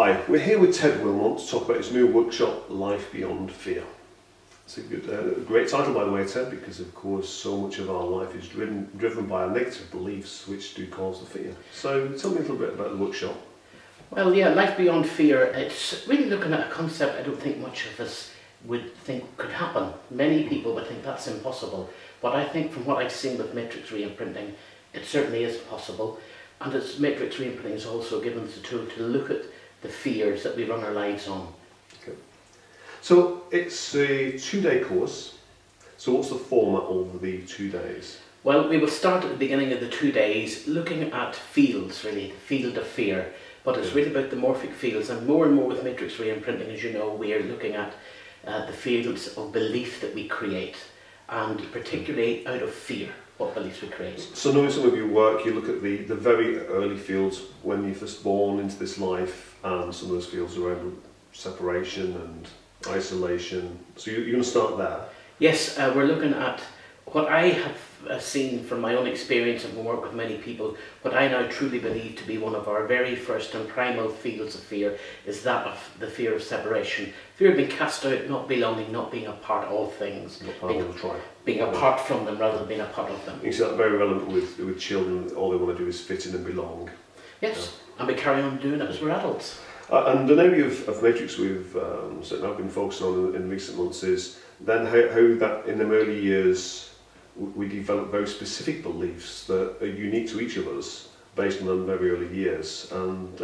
Hi, we're here with Ted Wilmont to talk about his new workshop, Life Beyond Fear. It's a great title, by the way, Ted, because of course so much of our life is driven by our negative beliefs, which do cause the fear. So tell me a little bit about the workshop. Well, yeah, Life Beyond Fear, it's really looking at a concept I don't think much of us would think could happen. Many people would think that's impossible, but I think from what I've seen with matrix reimprinting, it certainly is possible. And it's matrix reimprinting has also given us a tool to look at the fears that we run our lives on. Okay. So it's a 2-day course. So what's the format of the 2 days? Well, we will start at the beginning of the 2 days looking at fields, really, the field of fear. But it's really about the morphic fields, and more with matrix reimprinting, as you know, we are looking at the fields of belief that we create, and particularly out of fear, what beliefs we create. So knowing some of your work, you look at the very early fields when you're first born into this life, and some of those fields around separation and isolation. So you're going to start there? Yes, we're looking at what I have seen from my own experience and from work with many people. What I now truly believe to be one of our very first and primal fields of fear is that of the fear of separation. Fear of being cast out, not belonging, not being a part of things. Being apart from them rather than being a part of them. You see that very relevant with children. All they want to do is fit in and belong. Yes, and we carry on doing it as we're adults. And an area of matrix we've certainly I've been focusing on in recent months is then how that in them early years we develop very specific beliefs that are unique to each of us based on them very early years. And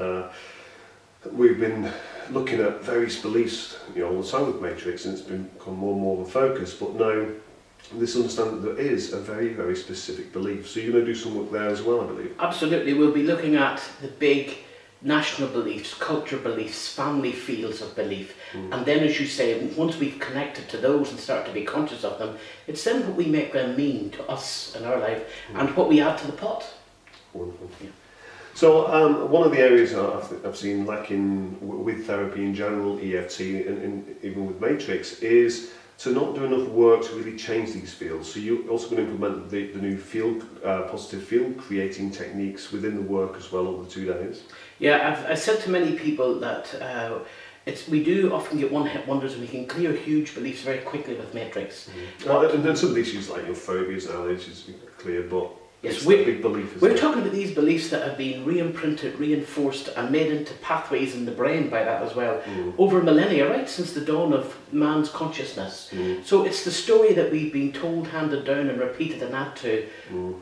we've been looking at various beliefs, all the time with matrix, and it's become more and more of a focus. But now this understanding that there is a very, very specific belief. So you're going to do some work there as well, I believe. Absolutely. We'll be looking at the big national beliefs, culture beliefs, family fields of belief. And then, as you say, once we've connected to those and start to be conscious of them, it's then what we make them mean to us in our life and what we add to the pot. Wonderful. Yeah. So one of the areas I've seen lacking with therapy in general, EFT, and even with matrix, is to not do enough work to really change these fields. So you're also going to implement the new positive field creating techniques within the work as well over the 2 days. Yeah, I've said to many people that we do often get one-hit wonders, and we can clear huge beliefs very quickly with matrix. Well, and then some of the issues like your phobias and allergies are clear, but yes, it's a big belief. We're talking about these beliefs that have been reimprinted, reinforced and made into pathways in the brain by that as well, over millennia, right since the dawn of man's consciousness. So it's the story that we've been told, handed down and repeated and add to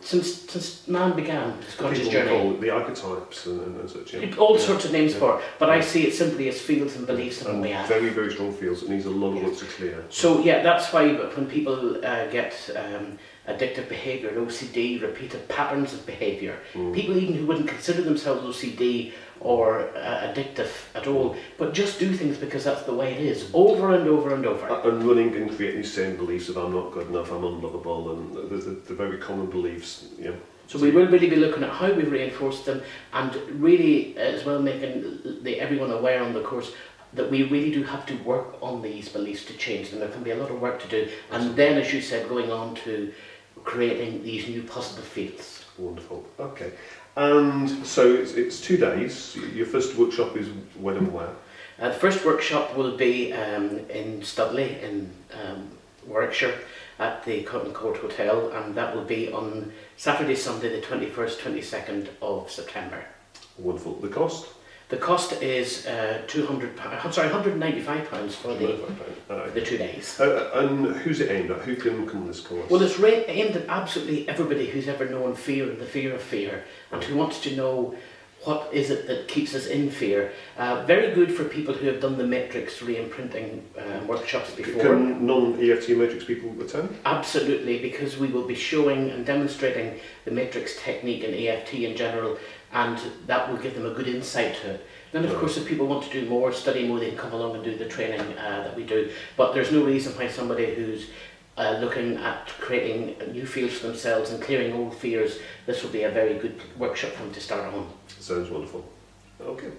since man began his conscious journey. Call it the archetypes and such. Yeah. All sorts of names for it, but I see it simply as fields and beliefs and we add. Very, very strong fields. It needs a lot of work to clear. So yeah, that's why when people get addictive behaviour, OCD, repeated patterns of behaviour. People even who wouldn't consider themselves OCD or addictive at all, but just do things because that's the way it is, over and over and over. And running and creating these same beliefs of I'm not good enough, I'm unlovable, and the very common beliefs. Yeah. So we will really be looking at how we reinforce them, and really as well making everyone aware on the course that we really do have to work on these beliefs to change them. There can be a lot of work to do, and then, as you said, going on to creating these new positive fields. Wonderful. Okay. And so it's 2 days. Your first workshop is when and where? The first workshop will be in Studley in Warwickshire at the Cotton Court Hotel, and that will be on Saturday, Sunday, the 21st, 22nd of September. Wonderful. The cost? The cost is £195 for the 2 days. And who's it aimed at? Who can come to this course? Well, it's aimed at absolutely everybody who's ever known fear and the fear of fear, and who wants to know what is it that keeps us in fear. Very good for people who have done the matrix reimprinting workshops before. Can non-EFT matrix people attend? Absolutely, because we will be showing and demonstrating the matrix technique and EFT in general, and that will give them a good insight to it. Then of course if people want to do more, study more, they can come along and do the training that we do. But there's no reason why somebody who's looking at creating new fields for themselves and clearing old fears, this will be a very good workshop for them to start on. Sounds wonderful. Okay.